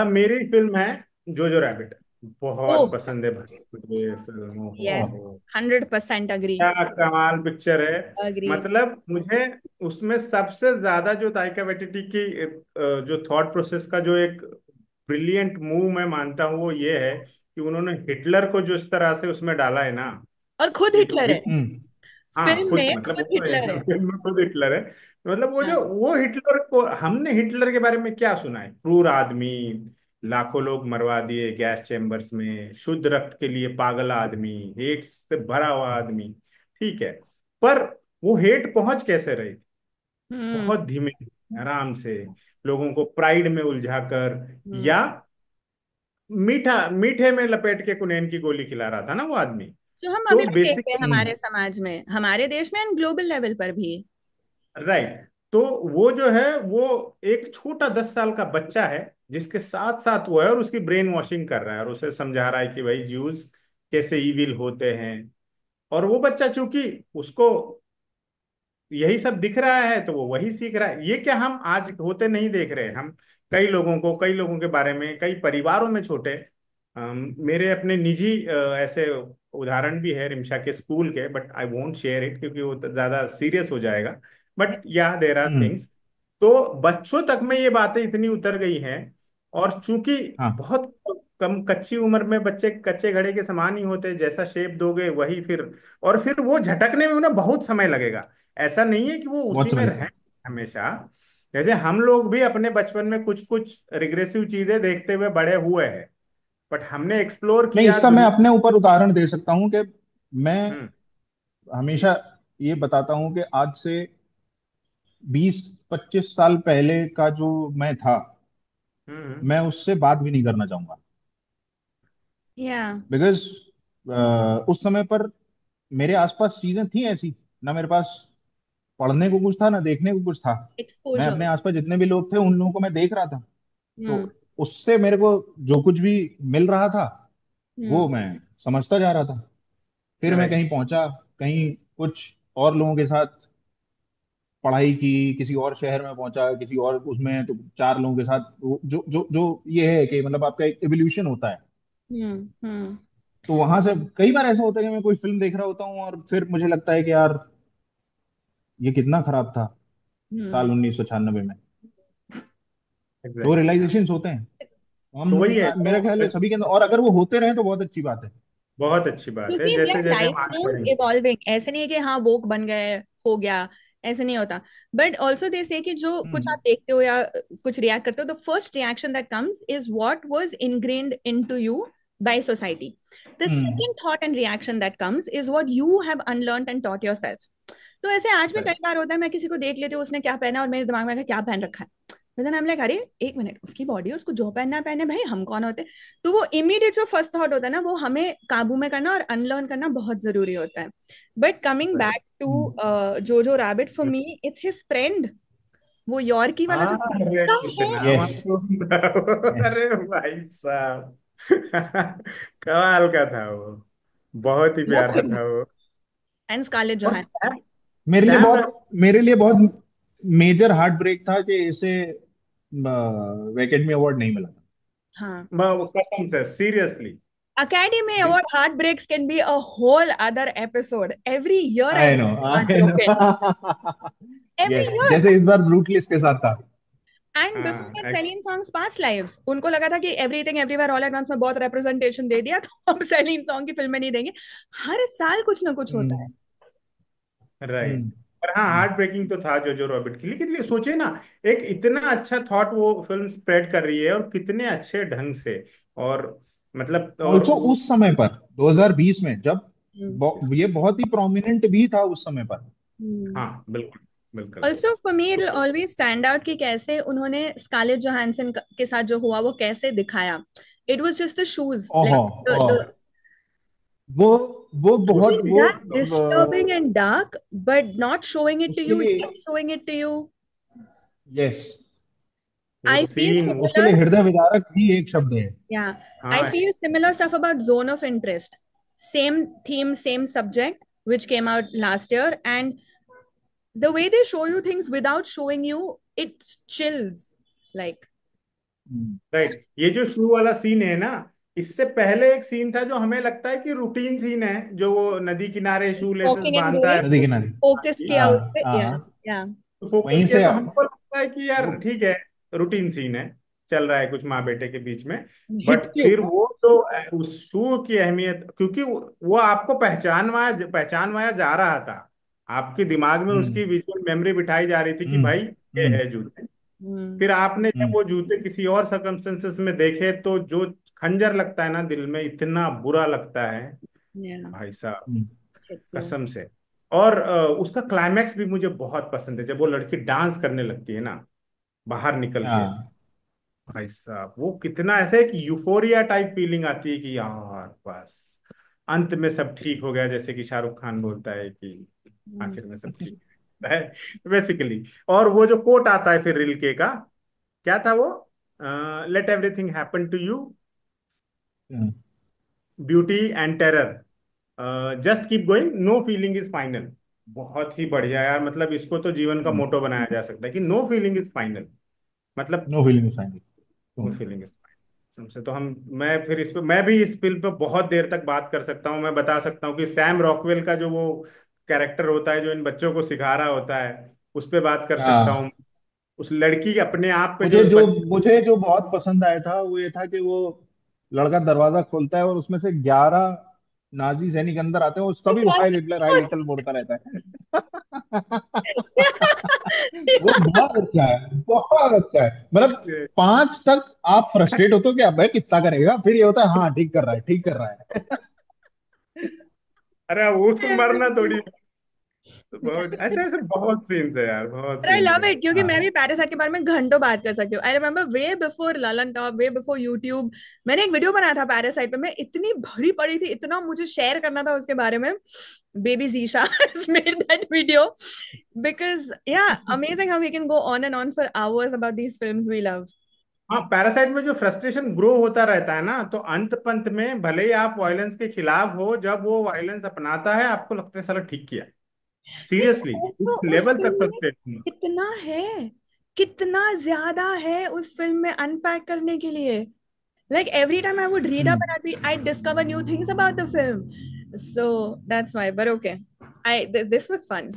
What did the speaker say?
मेरी फिल्म है जोजो रैबिट। बहुत ओह पसंद है भाई मुझे ये फिल्म। यस, हो 100% अग्री। क्या कमाल पिक्चर है। अग्री। मतलब मुझे उसमें सबसे ज्यादा जो ताइका वेटिटी की जो थॉट प्रोसेस का जो एक ब्रिलियंट मूव मैं मानता हूँ वो ये है कि उन्होंने हिटलर को जो इस तरह से उसमें डाला है ना। और खुद एक हिटलर है, हिट हाँ फिल्म खुद में मतलब खुद वो तो हिटलर है है। फिल्म में खुद हिटलर है। मतलब वो जो हाँ। वो हिटलर को हमने हिटलर के बारे में क्या सुना है, क्रूर आदमी, लाखों लोग मरवा दिए गैस चेम्बर्स में, शुद्ध रक्त के लिए पागल आदमी, हेट से भरा हुआ आदमी। ठीक है, पर वो हेट पहुंच कैसे रही? हम्म। बहुत धीमे आराम से, लोगों को प्राइड में उलझा कर, हम्म। या मीठा मीठे में लपेट के कुनैन की गोली खिला रहा था ना वो आदमी। जो हम अभी तो भी देखते हैं बेसिकली हमारे समाज में, हमारे देश में एंड ग्लोबल लेवल पर भी। राइट। तो वो जो है वो एक छोटा 10 साल का बच्चा है जिसके साथ साथ वो है, और उसकी ब्रेन वॉशिंग कर रहा है और उसे समझा रहा है कि भाई ज्यूज कैसे ईविल होते हैं। और वो बच्चा चूंकि उसको यही सब दिख रहा है तो वो वही सीख रहा है। ये क्या हम आज होते नहीं देख रहे हैं? हम कई लोगों के बारे में, कई परिवारों में छोटे, मेरे अपने निजी ऐसे उदाहरण भी है रिमशा के स्कूल के, but I won't share it क्योंकि वो तो ज्यादा सीरियस हो जाएगा। बट या देर आर हम्म। थिंग्स। तो बच्चों तक में ये बातें इतनी उतर गई हैं। और चूंकि हाँ। बहुत कम कच्ची उम्र में बच्चे कच्चे घड़े के समान ही होते हैं, जैसा शेप दोगे वही फिर, और फिर वो झटकने में उन्हें बहुत समय लगेगा। ऐसा नहीं है कि वो बहुत उसी में समय रहे लगता है। हमेशा। जैसे हम लोग भी अपने बचपन में कुछ कुछ रिग्रेसिव चीजें देखते हुए बड़े हुए हैं, बट हमने एक्सप्लोर नहीं, किया इसका मैं दुनिया। अपने ऊपर उदाहरण दे सकता हूँ कि मैं हम्म हमेशा ये बताता हूँ कि आज से 20-25 साल पहले का जो मैं था, हम्म मैं उससे बात भी नहीं करना चाहूंगा। या बिकॉज उस समय पर मेरे आसपास चीजें थी ऐसी, ना मेरे पास पढ़ने को कुछ था ना देखने को कुछ था। मैं एक्सपोजर। अपने आसपास जितने भी लोग थे उन लोगों को मैं देख रहा था। तो हम्म। उससे मेरे को जो कुछ भी मिल रहा था हम्म। वो मैं समझता जा रहा था। फिर मैं राइट। कहीं पहुंचा, कहीं कुछ और लोगों के साथ पढ़ाई की, किसी और शहर में पहुंचा, किसी और उसमें तो चार लोगों के साथ जो जो जो ये है कि मतलब आपका एक एवोल्यूशन होता है। हम्म। हम्म। तो वहां से कई बार ऐसा होता है कि मैं कोई फिल्म देख रहा होता हूँ और फिर मुझे लगता है कि यार ये कितना खराब था साल हम्म। 1996 में। तो वो एग्जैक्टली हाँ। रियलाइजेशन होते हैं। तो वही है मेरा ख्याल है सभी के अंदर, और अगर वो होते रहे तो बहुत अच्छी बात है। बहुत अच्छी बात है क्योंकि जैसे देयर जैसे लाइफ हम आगे गोज बढ़ेंगे। इवॉल्विंग, ऐसे नहीं है कि हाँ वोक बन गए, हो गया, ऐसे नहीं होता। बट ऑल्सो दे से कि जो कुछ हम्म। आप देखते हो या कुछ रिएक्ट करते हो, the first reaction that comes is what was ingrained into you by society. The hmm. second thought and reaction that comes is what you have unlearned and taught yourself. तो ऐसे आज में कई बार होता है, मैं किसी को देख लेती हूँ उसने क्या पहना और मेरे दिमाग में आएगा क्या पहन रखा है। लेकिन हम लाइक अरे एक मिनट, उसकी बॉडी है, उसको जो पहनना है पहने, भाई हम कौन होते हैं। तो वो इमीडिएट जो फर्स्ट थॉट होता है ना, वो हमें काबू में करना और अनलर्न करना बहुत जरूरी होता है। But coming back hmm. To Jojo Rabbit, for me it's his friend. वो यॉर्की वाला जो अरे कुत्ता है। कितना यस। मासूम था वो। यस। अरे भाई साहब कमाल का था वो। बहुत ही वो प्यारा खुद था वो। एंड स्कारलेट और जोहान। सैम मेरे लिए बहुत मेजर हार्ट ब्रेक था कि इसे एकेडमी अवार्ड नहीं मिला था। हाँ। कसम से seriously. Academy Award heartbreaks can be a whole other episode. Every year I I get no, I heartbroken. No. Every yes, year. जैसे इस बार रूटलेस के साथ था। And before हाँ that, Celine Song's past lives. उनको लगा था कि Everything Everywhere All at Once में बहुत representation दे दिया, तो अब Celine Song की फिल्में नहीं देंगे। हर साल कुछ ना कुछ होता है। हम्म। राइट। हम्म। पर हाँ हम्म। हार्ट ब्रेकिंग तो था जोजो रॉबिट की, लेकिन ये सोचे ना, एक इतना अच्छा थॉट वो फिल्म स्प्रेड कर रही है और कितने अच्छे ढंग से। और मतलब और ऑल्सो उस समय पर 2020 में जब हम्म। ये बहुत ही प्रोमिनेंट भी था उस समय पर। हम्म। हाँ बिल्कुल बिल्कुल। ऑल्सो फॉर मी इट तो ऑलवेज स्टैंड आउट कि कैसे उन्होंने स्कारलेट जोहानसन के साथ जो हुआ वो कैसे दिखाया। It was just the shoes, ओहो। Like oh. वो वो बहुत something वो that disturbing and dark, but not showing it to उसके you, लिए, yet showing it to you. Yes, वो I feel सीन उसके similar. लिए हृदय विदारक ही एक शब्द है। Yeah, I हाँ feel similar stuff about Zone of Interest. Same theme, same subject, which came out last year, and the way they show you things without showing you, it chills. Like, right, ये जो शू वाला scene है ना, इससे पहले एक scene था जो हमें लगता है कि रूटीन सीन है, जो वो नदी किनारे शू लेसेस वॉकिंग एंड बांधता है। गोइंग, नदी किनारे। फोकस किया उस हाँ पे, या हाँ। या तो फोकस वहीं किया से तो हमको लगता है कि वो। यार ठीक है, रूटीन सीन है, चल रहा है कुछ माँ बेटे के बीच में। Hit but you. फिर वो तो उस शू की अहमियत, क्योंकि वो आपको पहचानवाया जा रहा था, आपके दिमाग में हम्म उसकी विजुअल मेमोरी बिठाई जा रही थी कि हम्म भाई ये हम्म है जूते। हम्म। फिर आपने जब हम्म वो जूते किसी और सर्कमस्टेंसेस में देखे तो जो खंजर लगता है ना दिल में, इतना बुरा लगता है या भाई साहब, हम्म। Hits you. कसम से। और उसका क्लाइमैक्स भी मुझे बहुत पसंद है, जब वो लड़की डांस करने लगती है ना बाहर निकल के। हाँ। भाई साहब वो कितना ऐसा है कि यूफोरिया टाइप फीलिंग आती है कि यार बस अंत में सब ठीक हो गया, जैसे कि शाहरुख खान बोलता है कि आखिर में सब ठीक है बेसिकली। और वो जो कोट आता है फिर रिल्के का, क्या था वो, let everything happen to you, hmm beauty and terror, just keep going, no feeling is final. बहुत ही बढ़िया यार, मतलब इसको तो जीवन का मोटो बनाया जा सकता है कि नो फीलिंग इज फाइनल, मतलब no feeling final. No feeling is final से तो हम, मैं फिर इस पे, मैं भी इस फिल्म पे बहुत देर तक बात कर सकता हूँ। मैं बता सकता हूँ कि सैम रॉकवेल का जो वो कैरेक्टर होता है जो इन बच्चों को सिखा रहा होता है, उस पे बात कर सकता हूँ। हाँ। उस लड़की अपने आप पे मुझे जो जो बच्चे, मुझे जो बहुत पसंद आया था वो ये था कि वो लड़का दरवाजा खोलता है और उसमें से 11 नाजी सैनिक अंदर आते हैं, वो सभी हाई हिटलर बोलता रहता है। वो बहुत अच्छा है, बहुत अच्छा है। मतलब 5 तक आप फ्रस्ट्रेट होते हो कि अब भाई कितना करेगा, फिर ये होता है हाँ ठीक कर रहा है, ठीक कर रहा है। अरे अब उसको मरना थोड़ी, बहुत ऐसे ऐसे बहुत सीन्स है यार, बहुत आई सीन्स लव है। इट, क्योंकि मैं भी पैरासाइट के बारे में घंटों बात कर सकती हूँ। I remember way before Lalan top, way before YouTube, मैंने एक वीडियो बनाया था पैरासाइट पे। मैं इतनी भरी पड़ी थी, इतना मुझे शेयर करना था उसके बारे में। Baby geisha has made that video because yeah, amazing how we can go on and on for hours about these films we love. हाँ, पैरासाइट में जो फ्रस्ट्रेशन ग्रो होता रहता है ना, तो अंत पंत में भले ही आप वायलेंस के खिलाफ हो, जब वो वायलेंस अपनाता है आपको लगता है साला ठीक किया, सीरियसली नहीं, तो इस उस लेवल तक फिल्म में फ्रस्ट्रेशन। कितना है, कितना ज्यादा है उस फिल्म में अनपैक करने के लिए। Like every time I would read up hmm. and I'd discover new things about the film. So that's why. But okay, this was fun.